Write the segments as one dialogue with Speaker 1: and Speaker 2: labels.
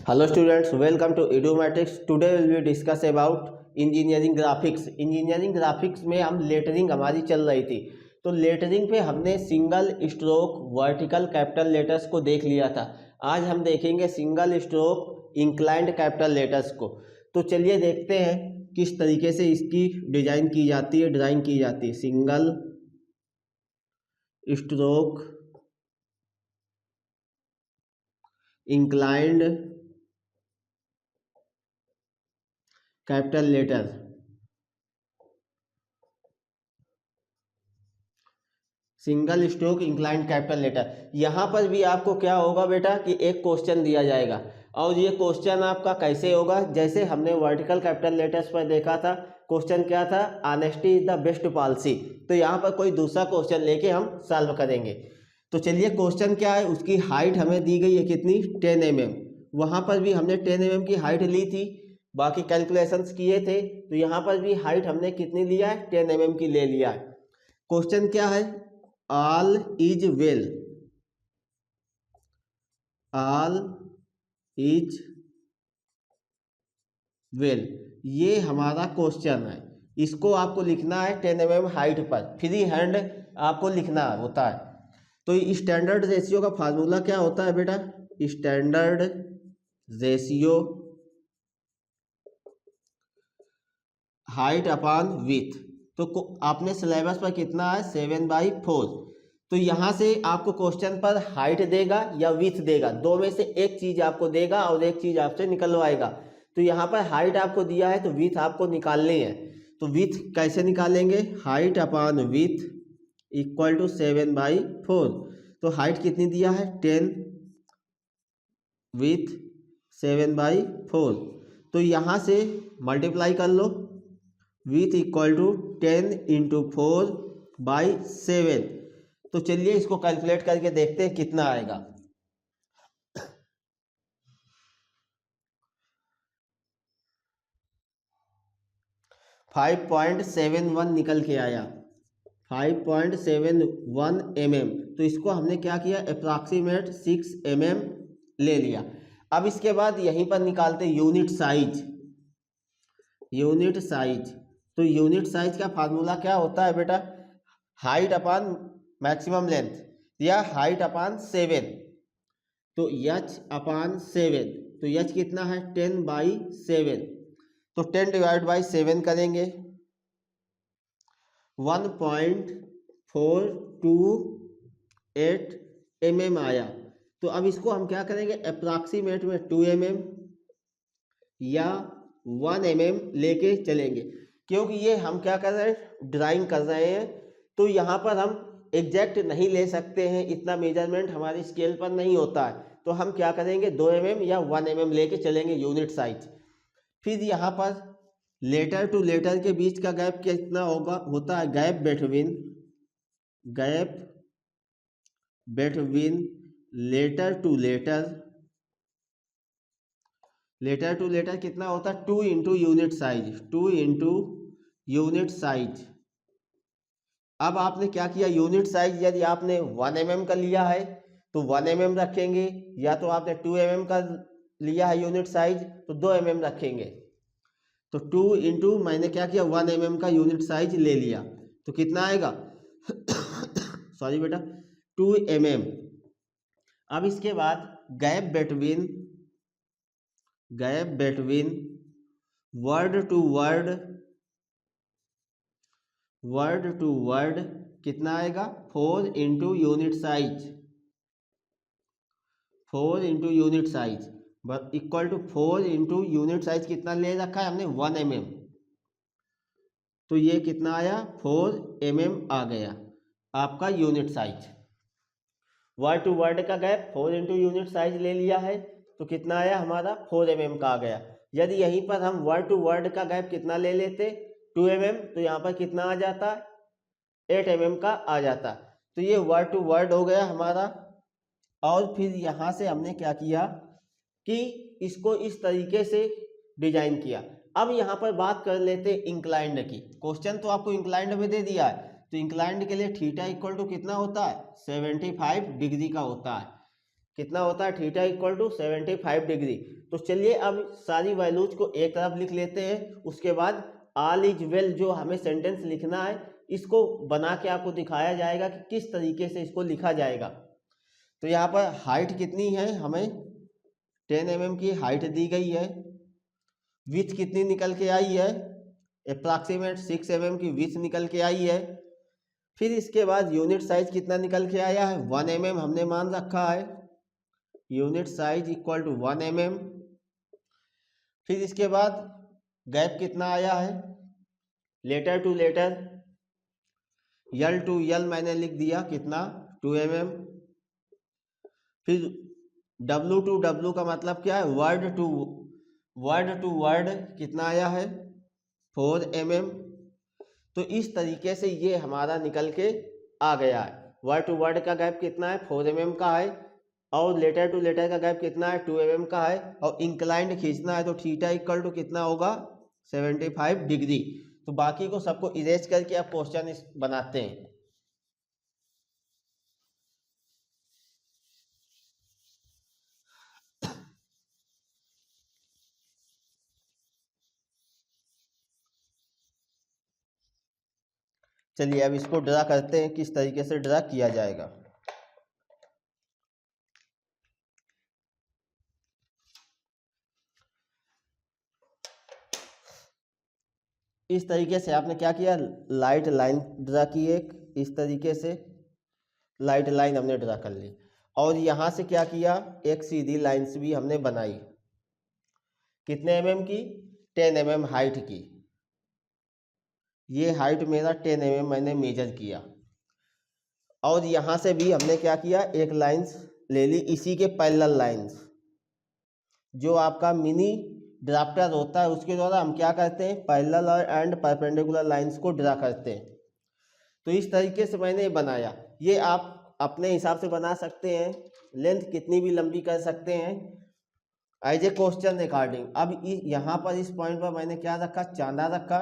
Speaker 1: Hello students, welcome to Edumatrix. Today we will discuss about engineering graphics. Engineering graphics में हम lettering हमारी चल रही थी, तो लेटरिंग पे हमने single stroke vertical capital letters को देख लिया था। आज हम देखेंगे single stroke inclined capital letters को। तो चलिए देखते हैं किस तरीके से इसकी डिजाइन की जाती है, ड्राइंग की जाती है। Single stroke inclined capital letter, single stroke inclined capital letter. यहाँ पर भी आपको क्या होगा बेटा कि एक क्वेश्चन दिया जाएगा, और ये क्वेश्चन आपका कैसे होगा, जैसे हमने वर्टिकल कैपिटल लेटर्स पर देखा था। क्वेश्चन क्या था, honesty is the best policy. तो यहाँ पर कोई दूसरा क्वेश्चन लेके हम सॉल्व करेंगे। तो चलिए क्वेश्चन क्या है, उसकी हाइट हमें दी गई है कितनी, 10 mm। वहाँ पर भी हमने 10 mm की हाइट ली थी, बाकी कैलकुलेशंस किए थे। तो यहाँ पर भी हाइट हमने कितनी लिया है, 10 mm की ले लिया है। क्वेश्चन क्या है, all is well, all is well, ये हमारा क्वेश्चन है। इसको आपको लिखना है 10 mm हाइट पर, फ्री हैंड आपको लिखना होता है। तो स्टैंडर्ड रेशियो का फार्मूला क्या होता है बेटा, standard ratio height upon with. तो आपने सिलेबस पर कितना है, 7/4। तो यहाँ से आपको क्वेश्चन पर हाइट देगा या विथ देगा, दो में से एक चीज आपको देगा और एक चीज आपसे निकलवाएगा। तो यहाँ पर हाइट आपको दिया है तो विथ आपको निकालनी है। तो विथ कैसे निकालेंगे, height upon width equal to 7/4। तो हाइट कितनी दिया है, 10 विथ 7/4। तो यहाँ से मल्टीप्लाई कर लो, विथ इक्वल टू 10 इंटू 4/7। तो चलिए इसको कैलकुलेट करके देखते हैं कितना आएगा। फाइव 5.71 निकल के आया, 5.71 mm। तो इसको हमने क्या किया, अप्रॉक्सीमेट 6 mm ले लिया। अब इसके बाद यहीं पर निकालते यूनिट साइज। यूनिट साइज, तो यूनिट साइज का फार्मूला क्या होता है बेटा, हाइट अपॉन मैक्सिमम लेंथ या हाइट अपॉन 7। तो h अपॉन 7, तो h कितना है, 10/7। तो 10 डिवाइड बाई 7 करेंगे, 1.428 mm आया। तो अब इसको हम क्या करेंगे, अप्रॉक्सीमेट में 2 mm या 1 mm लेके चलेंगे, क्योंकि ये हम क्या कर रहे हैं, ड्राइंग कर रहे हैं। तो यहाँ पर हम एग्जैक्ट नहीं ले सकते हैं, इतना मेजरमेंट हमारी स्केल पर नहीं होता है। तो हम क्या करेंगे, 2 mm या 1 mm लेके चलेंगे यूनिट साइज। फिर यहाँ पर लेटर टू लेटर के बीच का गैप कितना होता है, gap between letter to letter, letter to letter कितना होता है, 2 into unit size, 2 into unit size. अब आपने क्या किया, यूनिट साइज यदि आपने 1 mm का लिया है तो 1 mm रखेंगे, या तो आपने 2 mm का लिया है यूनिट साइज तो 2 mm रखेंगे। तो 2 इंटू मैंने क्या किया, 1 mm का यूनिट साइज ले लिया, तो कितना आएगा सॉरी बेटा, 2 mm। अब इसके बाद gap between word to word कितना आएगा, 4 into unit size, 4 into unit size equal to 4 into unit size कितना ले रखा है हमने, 1 mm। तो ये कितना आया, 4 mm आ गया आपका unit size. Word to word का गैप 4 इंटू यूनिट साइज ले लिया है, तो कितना आया हमारा, 4 mm का आ गया। यदि यहीं पर हम वर्ड टू वर्ड का गैप कितना ले लेते, 2 mm, तो यहाँ पर कितना आ जाता, 8 mm का आ जाता। तो ये वर्ड टू वर्ड हो गया हमारा। और फिर यहाँ से हमने क्या किया कि इसको इस तरीके से डिजाइन किया। अब यहाँ पर बात कर लेते इंक्लाइंड की। क्वेश्चन तो आपको इंक्लाइंड में दे दिया है, तो इंक्लाइंड के लिए थीटा इक्वल टू कितना होता है, 75 डिग्री का होता है। कितना होता है थीटा इक्वल टू 75 डिग्री। तो चलिए अब सारी वैल्यूज को एक तरफ लिख लेते हैं, उसके बाद ऑल इज वेल जो हमें सेंटेंस लिखना है इसको बना के आपको दिखाया जाएगा कि किस तरीके से इसको लिखा जाएगा। तो यहाँ पर हाइट कितनी है, हमें 10 mm की हाइट दी गई है। विड्थ कितनी निकल के आई है, अप्रॉक्सीमेट 6 mm की विड्थ निकल के आई है। फिर इसके बाद यूनिट साइज कितना निकल के आया है, 1 mm हमने मान रखा है, unit size equal to 1 mm। फिर इसके बाद गैप कितना आया है, letter to letter L to L मैंने लिख दिया कितना 2 mm। फिर W टू W का मतलब क्या है, वर्ड टू वर्ड कितना आया है 4 mm। तो इस तरीके से ये हमारा निकल के आ गया है। वर्ड टू वर्ड का गैप कितना है 4 mm का है, और लेटर टू लेटर का गैप कितना है 2 mm का है, और इंक्लाइंड खींचना है तो थीटा इक्वल टू कितना होगा 75 डिग्री। तो बाकी को सबको इरेज करके आप क्वेश्चन बनाते हैं। चलिए अब इसको ड्रा करते हैं, किस तरीके से ड्रा किया जाएगा। इस तरीके से आपने क्या किया, लाइट लाइन ड्रा की, एक इस तरीके से लाइट लाइन हमने ड्रा कर ली, और यहाँ से क्या किया, एक सीधी लाइन्स भी हमने बनाई, कितने mm की 10 mm हाइट की। ये हाइट मेरा 10 mm मैंने मेजर किया, और यहाँ से भी हमने क्या किया, एक लाइन्स ले ली इसी के पैरेलल लाइन्स। जो आपका मिनी ड्राफ्टर होता है उसके द्वारा हम क्या करते हैं, पैरेलल और एंड परपेंडिकुलर लाइन्स को ड्रा करते हैं। तो इस तरीके से मैंने बनाया, ये आप अपने हिसाब से बना सकते हैं, लेंथ कितनी भी लंबी कर सकते हैं एज ए क्वेश्चन अकॉर्डिंग। अब यहाँ पर इस पॉइंट पर मैंने क्या रखा, चांदा रखा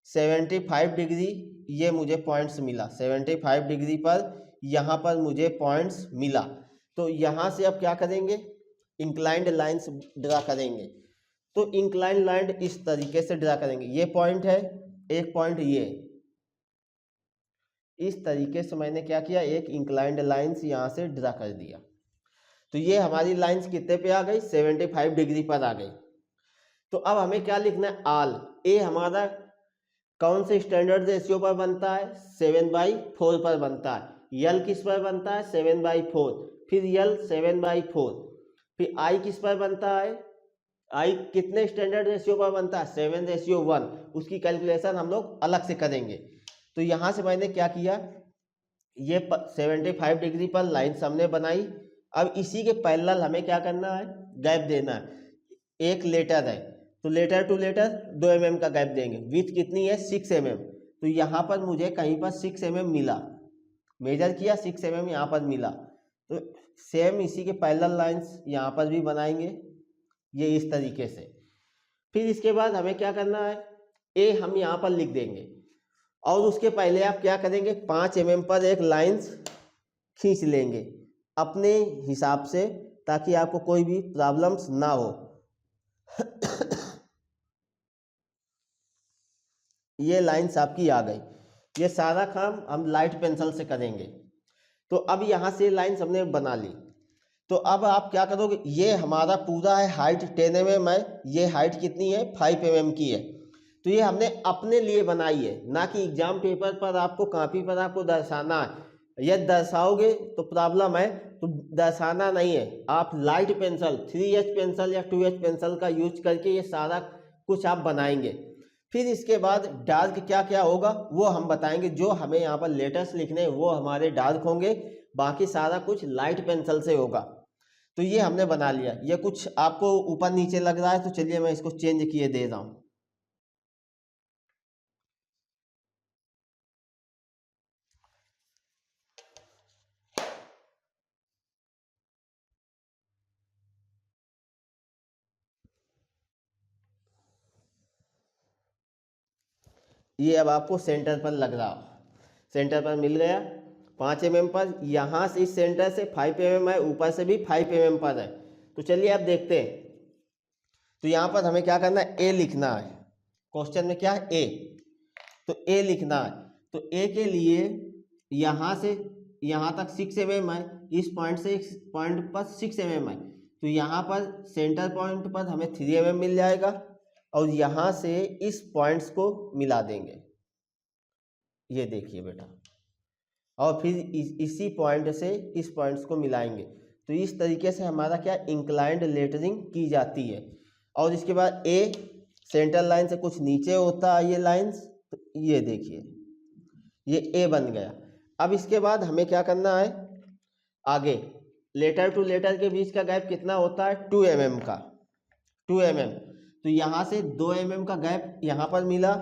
Speaker 1: 75 डिग्री, ये मुझे पॉइंट्स मिला 75 डिग्री पर, यहाँ पर मुझे पॉइंट्स मिला। तो यहाँ से अब क्या करेंगे, इंक्लाइंड लाइंस ड्रा करेंगे। तो इंक्लाइंड लाइन इस तरीके से ड्रा करेंगे, ये पॉइंट है, एक पॉइंट ये, इस तरीके से मैंने क्या किया, एक इंक्लाइंड लाइंस यहाँ से ड्रा कर दिया। तो ये हमारी लाइंस कितने पे आ गई, 75 डिग्री पर आ गई। तो अब हमें क्या लिखना है, आल। ए हमारा कौन से स्टैंडर्ड रेशियो पर बनता है, 7/4 पर बनता है। यल किस पर बनता है, 7/4। फिर यल 7/4। फिर आई किस पर बनता है, आई कितने स्टैंडर्ड रेशियो पर बनता है, 7:1। उसकी कैलकुलेशन हम लोग अलग से करेंगे। तो यहाँ से मैंने क्या किया, ये 75 डिग्री पर लाइन हमने बनाई। अब इसी के पैरेलल हमें क्या करना है, गैप देना है। एक लेटर है तो लेटर टू लेटर 2 mm का गैप देंगे। विड्थ कितनी है 6 mm, तो यहाँ पर मुझे कहीं पर 6 mm मिला, मेजर किया 6 mm यहाँ पर मिला। तो सेम इसी के पैरेलल लाइंस यहाँ पर भी बनाएंगे, ये इस तरीके से। फिर इसके बाद हमें क्या करना है, ए हम यहाँ पर लिख देंगे, और उसके पहले आप क्या करेंगे, 5 mm पर एक लाइंस खींच लेंगे अपने हिसाब से, ताकि आपको कोई भी प्रॉब्लम्स ना हो। ये लाइंस आपकी आ गई। ये सारा काम हम लाइट पेंसिल से करेंगे। तो अब यहाँ से लाइंस हमने बना ली। तो अब आप क्या करोगे, ये हमारा पूरा है हाइट 10 mm है, ये हाइट कितनी है 5 mm की है। तो ये हमने अपने लिए बनाई है, ना कि एग्जाम पेपर पर आपको कॉपी पर आपको दर्शाना है। यदि दर्शाओगे तो प्रॉब्लम है, तो दर्शाना नहीं है। आप लाइट पेंसिल 3H पेंसिल या 2H पेंसिल का यूज करके ये सारा कुछ आप बनाएंगे। फिर इसके बाद डार्क क्या क्या होगा वो हम बताएंगे। जो हमें यहाँ पर लेटर्स लिखने हैं वो हमारे डार्क होंगे, बाकी सारा कुछ लाइट पेंसिल से होगा। तो ये हमने बना लिया। ये कुछ आपको ऊपर नीचे लग रहा है तो चलिए मैं इसको चेंज किए दे रहा हूँ। ये अब आपको सेंटर पर लग रहा हो, सेंटर पर मिल गया। 5 mm पर, यहाँ से इस सेंटर से 5 mm है, ऊपर से भी 5 mm पर है। तो चलिए अब देखते हैं। तो यहाँ पर हमें क्या करना है, ए लिखना है। क्वेश्चन में क्या है, ए, तो ए लिखना है। तो ए के लिए यहाँ से यहाँ तक 6 mm है, इस पॉइंट से इस पॉइंट पर 6 mm है, तो यहाँ पर सेंटर पॉइंट पर हमें 3 mm मिल जाएगा और यहाँ से इस पॉइंट्स को मिला देंगे, ये देखिए बेटा, और फिर इसी पॉइंट से इस पॉइंट्स को मिलाएंगे। तो इस तरीके से हमारा क्या इंक्लाइंड लेटरिंग की जाती है। और इसके बाद ए सेंटर लाइन से कुछ नीचे होता है ये लाइंस, तो ये देखिए ये ए बन गया। अब इसके बाद हमें क्या करना है, आगे लेटर टू लेटर के बीच का गैप कितना होता है, 2 mm का, 2 mm। तो यहाँ से 2 mm का गैप यहाँ पर मिला,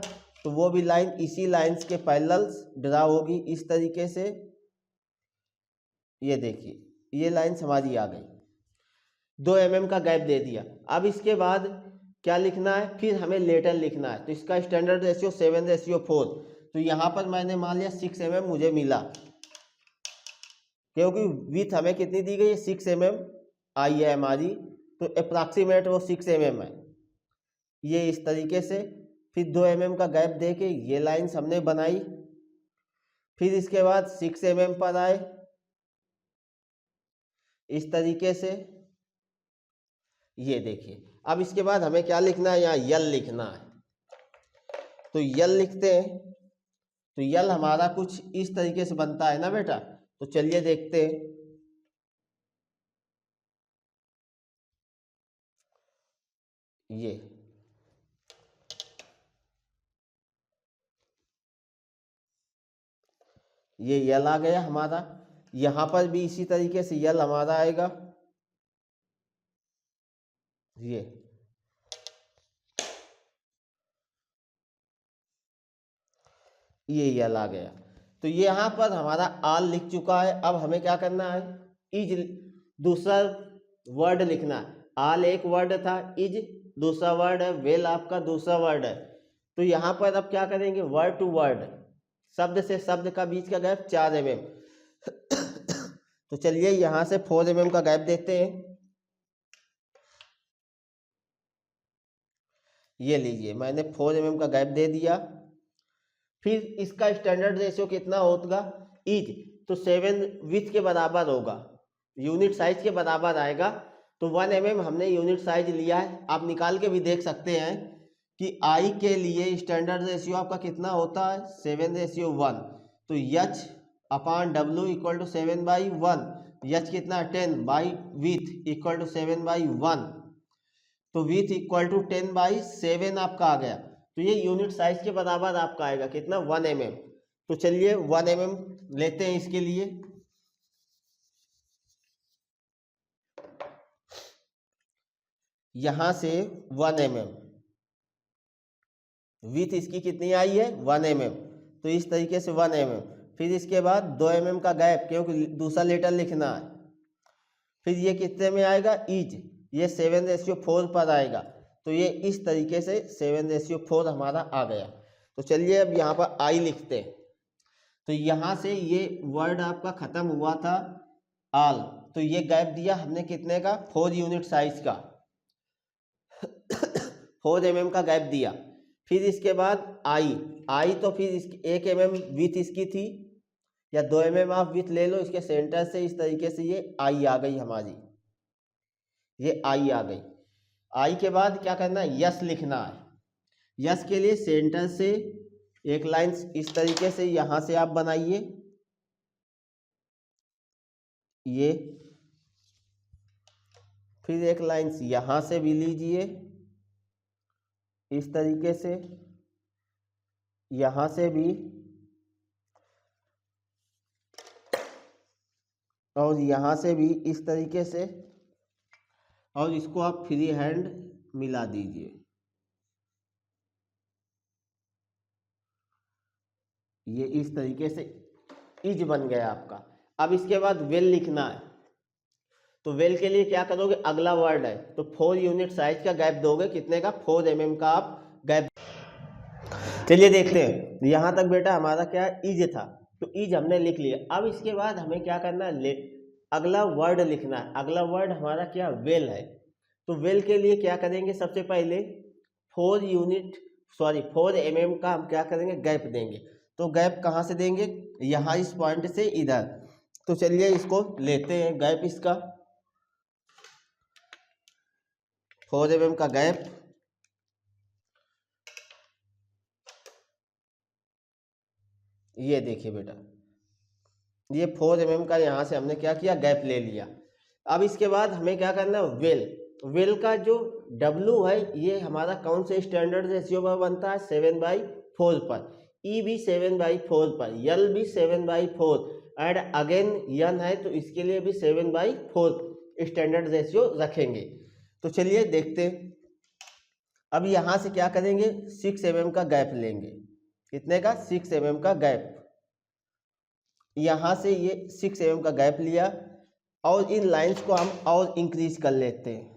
Speaker 1: तो वो भी लाइन इसी लाइंस के पैरेलल्स ड्रा होगी इस तरीके से। ये देखिए ये लाइंस हमारी आ गई, 2 mm का गैप दे दिया। अब इसके बाद क्या लिखना है, फिर हमें लेटर लिखना है। तो इसका स्टैंडर्ड रेशियो 7:4। तो यहाँ पर मैंने मान लिया 6 mm मुझे मिला, क्योंकि विथ हमें कितनी दी गई है, 6 mm आई है हमारी, तो अप्रॉक्सीमेट वो 6 mm है। ये इस तरीके से फिर 2 mm का गैप दे के ये लाइंस हमने बनाई। फिर इसके बाद 6 mm पर आए इस तरीके से, ये देखिए। अब इसके बाद हमें क्या लिखना है, यहाँ यल लिखना है। तो यल लिखते हैं, तो यल हमारा कुछ इस तरीके से बनता है ना बेटा। तो चलिए देखते हैं। ये यल आ गया हमारा। यहाँ पर भी इसी तरीके से यल हमारा आएगा, ये यल आ गया। तो ये यहाँ पर हमारा आल लिख चुका है। अब हमें क्या करना है, इज दूसरा वर्ड लिखना है। आल एक वर्ड था, इज दूसरा वर्ड है, वेल आपका दूसरा वर्ड है। तो यहाँ पर अब क्या करेंगे, वर्ड टू वर्ड, शब्द से शब्द का बीच का गैप 4 mm। तो चलिए यहाँ से 4 mm का गैप देते हैं। ये लीजिए मैंने 4 mm का गैप दे दिया। फिर इसका स्टैंडर्ड रेशियो कितना होगा, इज, तो 7 विथ के बराबर होगा, यूनिट साइज के बराबर आएगा। तो 1 mm हमने यूनिट साइज लिया है। आप निकाल के भी देख सकते हैं कि आई के लिए स्टैंडर्ड रेशियो आपका कितना होता है, 7:1। तो H upon W equal to 7/1। H कितना, 10 बाई विथ इक्वल टू 7/1। तो विथ इक्वल टू 10/7 आपका आ गया। तो ये यूनिट साइज के बराबर आपका आएगा कितना, 1 mm। तो चलिए 1 mm लेते हैं इसके लिए। यहां से 1 mm, विथ इसकी कितनी आई है, 1 mm। तो इस तरीके से 1 mm। फिर इसके बाद 2 mm का गैप, क्योंकि दूसरा लेटर लिखना है। फिर ये कितने में आएगा, इज, ये 7:4 पर आएगा। तो ये इस तरीके से 7:4 हमारा आ गया। तो चलिए अब यहाँ पर आई लिखते हैं। तो यहाँ से ये वर्ड आपका खत्म हुआ था आल, तो ये गैप दिया हमने कितने का, 4 यूनिट साइज का, 4 mm का गैप दिया। फिर इसके बाद आई तो फिर इसकी 1 mm विथ इसकी थी, या 2 mm आप विथ ले लो इसके सेंटर से, इस तरीके से ये आई आ गई हमारी, ये आई आ गई। आई के बाद क्या करना है, यस लिखना है। यस के लिए सेंटर से एक लाइन इस तरीके से यहां से आप बनाइए, ये, फिर एक लाइन यहां से भी लीजिए इस तरीके से, यहां से भी, और यहां से भी इस तरीके से, और इसको आप फ्री हैंड मिला दीजिए। ये इस तरीके से इज बन गया आपका। अब इसके बाद वेल लिखना है। तो वेल के लिए क्या करोगे, अगला वर्ड है, तो 4 यूनिट साइज का गैप दोगे, कितने का, 4 mm का आप गैप। चलिए देखते हैं, यहां तक बेटा हमारा क्या इज था। तो इज हमने लिख लिया। अब इसके बाद हमें क्या करना है, अगला वर्ड लिखना है। अगला वर्ड हमारा क्या, वेल है। तो वेल के लिए क्या करेंगे, सबसे पहले 4 mm का हम क्या करेंगे, गैप देंगे। तो गैप कहाँ से देंगे, यहाँ इस पॉइंट से इधर। तो चलिए इसको लेते हैं गैप इसका, 4 mm का गैप। ये देखिए बेटा, ये 4 mm का यहाँ से हमने क्या किया, गैप ले लिया। अब इसके बाद हमें क्या करना है, वेल। वेल का जो W है ये हमारा कौन से स्टैंडर्ड रेशियो पर बनता है, 7/4 पर। E भी 7/4 पर, L भी 7/4 एंड अगेन N है तो इसके लिए भी 7/4 स्टैंडर्ड रेशियो रखेंगे। तो चलिए देखते हैं। अब यहाँ से क्या करेंगे, 6 mm का गैप लेंगे। कितने का, 6 mm का गैप। यहाँ से ये 6 mm का गैप लिया और इन लाइंस को हम और इंक्रीज कर लेते हैं।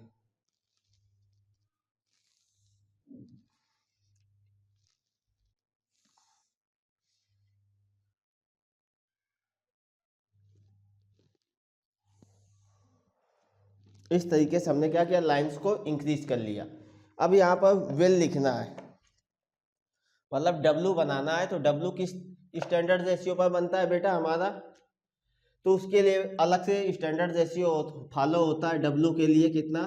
Speaker 1: इस तरीके से हमने क्या किया, लाइंस को इंक्रीज कर लिया। अब यहाँ पर वेल लिखना है, मतलब W बनाना है। तो W किस स्टैंडर्ड रेशियो पर बनता है बेटा हमारा, तो उसके लिए अलग से स्टैंडर्ड रेशियो फॉलो होता है। W के लिए कितना,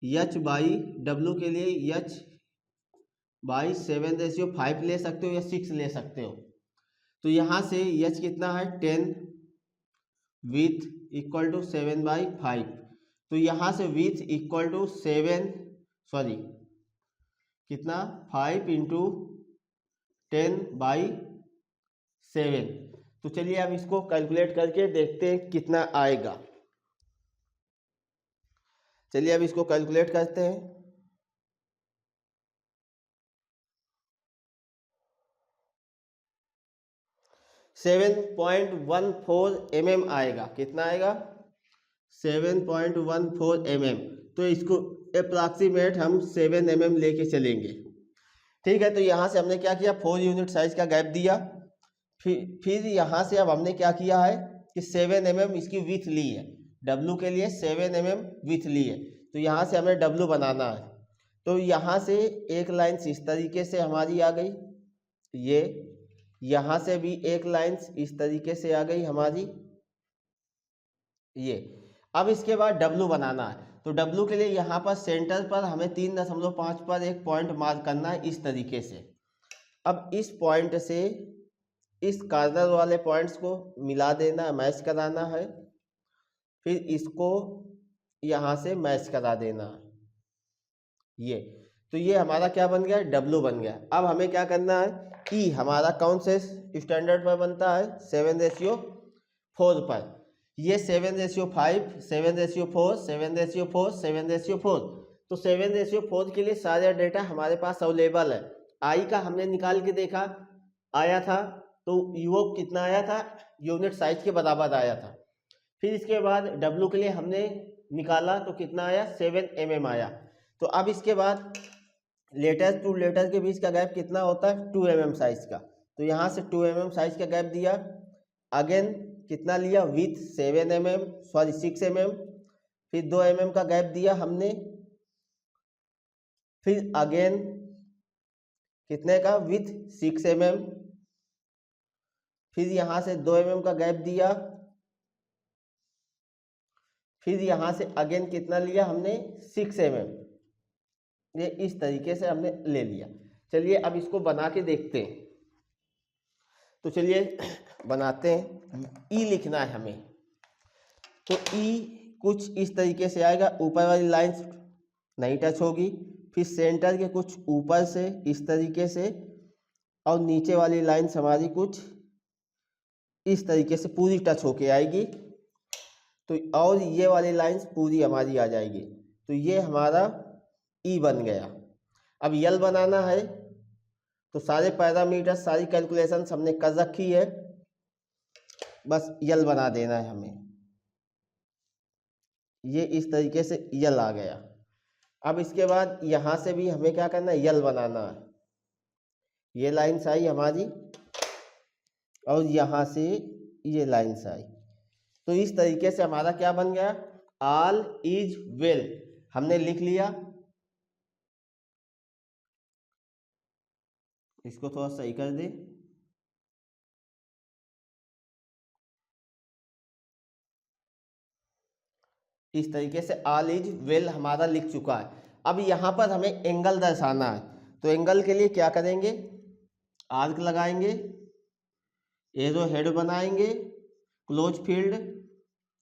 Speaker 1: H/W के लिए H/7/5 ले सकते हो या 6 ले सकते हो। तो यहाँ से H कितना है, 10 विथ इक्वल टू 7/5। तो यहाँ से विथ इक्वल टू 5 इंटू 10/7। तो चलिए अब इसको कैलकुलेट करके देखते हैं कितना आएगा। चलिए अब इसको कैलकुलेट करते हैं। 7.14 mm आएगा। कितना आएगा, 7.14 mm। तो इसको अप्रॉक्सीमेट हम 7 mm लेके चलेंगे। ठीक है, तो यहाँ से हमने क्या किया, 4 यूनिट साइज का गैप दिया। फिर यहाँ से अब हमने क्या किया है कि 7 mm इसकी विथ ली है। W के लिए 7 mm विथ ली है। तो यहाँ से हमें W बनाना है। तो यहाँ से एक लाइन इस तरीके से हमारी आ गई, ये यहाँ से भी एक लाइन इस तरीके से आ गई हमारी, ये। अब इसके बाद W बनाना है। तो W के लिए यहाँ पर सेंटर पर हमें 3.5 पर एक पॉइंट मार्क करना है इस तरीके से। अब इस पॉइंट से इस कॉर्नर वाले पॉइंट्स को मिला देना है, मैच कराना है। फिर इसको यहाँ से मैच करा देना है, ये। तो ये हमारा क्या बन गया, W बन गया। अब हमें क्या करना है, E हमारा कौन से स्टैंडर्ड पर बनता है, 7/4 पर। ये 7/5, 7/4, 7/4, 7/4। तो 7/4 के लिए सारे डेटा हमारे पास अवेलेबल है। I का हमने निकाल के देखा, आया था। तो योग कितना आया था, यूनिट साइज के बराबर आया था। फिर इसके बाद W के लिए हमने निकाला तो कितना आया, 7 mm आया। तो अब इसके बाद लेटर टू लेटर के बीच का गैप कितना होता है, 2 mm साइज का। तो यहाँ से 2 mm साइज का गैप दिया। अगेन कितना लिया, विथ 6 mm। फिर 2 mm का गैप दिया हमने। फिर अगेन कितने का, विथ 6 mm। फिर यहाँ से 2 mm का गैप दिया। फिर यहाँ से अगेन कितना लिया हमने, 6 mm। ये इस तरीके से हमने ले लिया। चलिए अब इसको बना के देखते हैं। तो चलिए बनाते हैं। ई लिखना है हमें। तो ई कुछ इस तरीके से आएगा, ऊपर वाली लाइंस नहीं टच होगी। फिर सेंटर के कुछ ऊपर से इस तरीके से, और नीचे वाली लाइंस हमारी कुछ इस तरीके से पूरी टच होके आएगी। तो और ये वाली लाइंस पूरी हमारी आ जाएगी। तो ये हमारा ई बन गया। अब यल बनाना है। तो सारे पैरामीटर, सारी कैलकुलेशंस हमने कर रखी है, बस यल बना देना है हमें। ये इस तरीके से यल आ गया। अब इसके बाद यहाँ से भी हमें क्या करना है, यल बनाना है। ये लाइंस आई हमारी, और यहाँ से ये लाइन्स आई। तो इस तरीके से हमारा क्या बन गया, ऑल इज वेल हमने लिख लिया। इसको थोड़ा सही कर दे। इस तरीके से ऑल इज वेल हमारा लिख चुका है। अब यहाँ पर हमें एंगल दर्शाना है, तो एंगल के लिए क्या करेंगे, आर्क लगाएंगे, एरो हेड बनाएंगे, क्लोज फील्ड,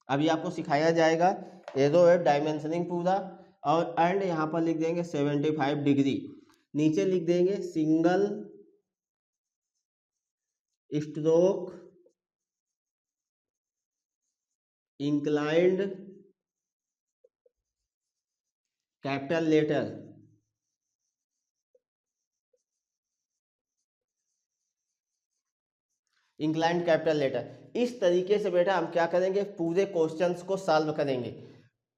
Speaker 1: अभी आपको सिखाया जाएगा, एरो हेड डायमेंशनिंग पूरा, और एंड यहाँ पर लिख देंगे 75 डिग्री, नीचे लिख देंगे single stroke inclined capital letter, inclined capital letter. इस तरीके से बेटा हम क्या करेंगे, पूरे क्वेश्चंस को सॉल्व करेंगे।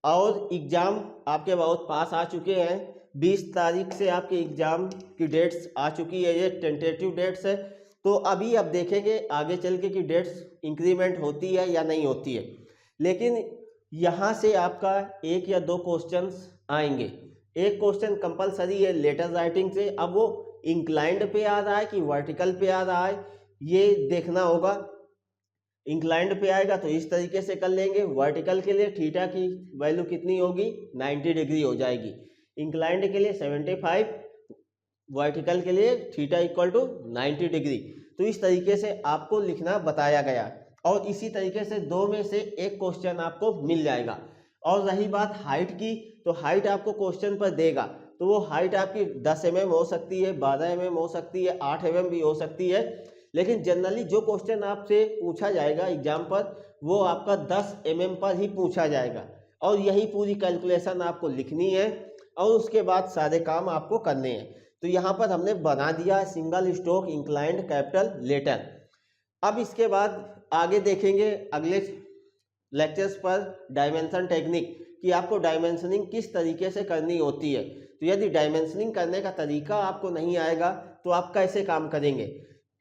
Speaker 1: और एग्जाम आपके बहुत पास आ चुके हैं, 20 तारीख से आपके एग्जाम की डेट्स आ चुकी है, ये टेंटेटिव डेट्स है। तो अभी अब देखेंगे आगे चल के कि डेट्स इंक्रीमेंट होती है या नहीं होती है। लेकिन यहाँ से आपका एक या दो क्वेश्चंस आएंगे। एक क्वेश्चन कंपलसरी है लेटर राइटिंग से, अब वो इंक्लाइंड पे आ रहा है कि वर्टिकल पे आ रहा है ये देखना होगा। इंक्लाइंड पे आएगा तो इस तरीके से कर लेंगे, वर्टिकल के लिए थीटा की वैल्यू कितनी होगी, 90 डिग्री हो जाएगी, इंक्लाइंड के लिए 75, वर्टिकल के लिए थीटा इक्वल टू 90 डिग्री। तो इस तरीके से आपको लिखना बताया गया, और इसी तरीके से दो में से एक क्वेश्चन आपको मिल जाएगा। और रही बात हाइट की, तो हाइट आपको क्वेश्चन पर देगा, तो वो हाइट आपकी 10 mm हो सकती है, 12 mm हो सकती है, 8 mm भी हो सकती है। लेकिन जनरली जो क्वेश्चन आपसे पूछा जाएगा एग्जाम पर वो आपका 10 mm पर ही पूछा जाएगा, और यही पूरी कैलकुलेशन आपको लिखनी है, और उसके बाद सारे काम आपको करने हैं। तो यहाँ पर हमने बना दिया single stroke inclined capital letter. अब इसके बाद आगे देखेंगे अगले लेक्चर्स पर डायमेंशन टेक्निक, कि आपको डायमेंशनिंग किस तरीके से करनी होती है। तो यदि डायमेंशनिंग करने का तरीका आपको नहीं आएगा तो आप कैसे काम करेंगे,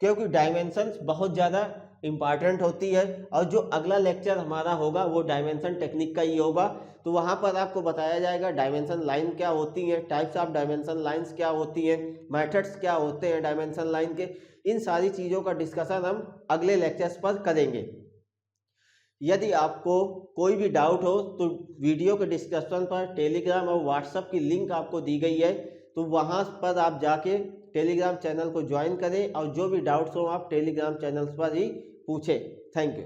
Speaker 1: क्योंकि डायमेंशंस बहुत ज़्यादा इम्पॉर्टेंट होती है। और जो अगला लेक्चर हमारा होगा वो डायमेंशन टेक्निक का ही होगा, तो वहाँ पर आपको बताया जाएगा डायमेंशन लाइन क्या होती है, टाइप्स ऑफ डायमेंशन लाइंस क्या होती हैं, मेथड्स क्या होते हैं डायमेंशन लाइन के। इन सारी चीज़ों का डिस्कशन हम अगले लेक्चर्स पर करेंगे। यदि आपको कोई भी डाउट हो तो वीडियो के डिस्क्रिप्शन पर टेलीग्राम और व्हाट्सएप की लिंक आपको दी गई है, तो वहाँ पर आप जाके टेलीग्राम चैनल को ज्वाइन करें, और जो भी डाउट्स हो आप टेलीग्राम चैनल्स पर ही पूछें। Thank you.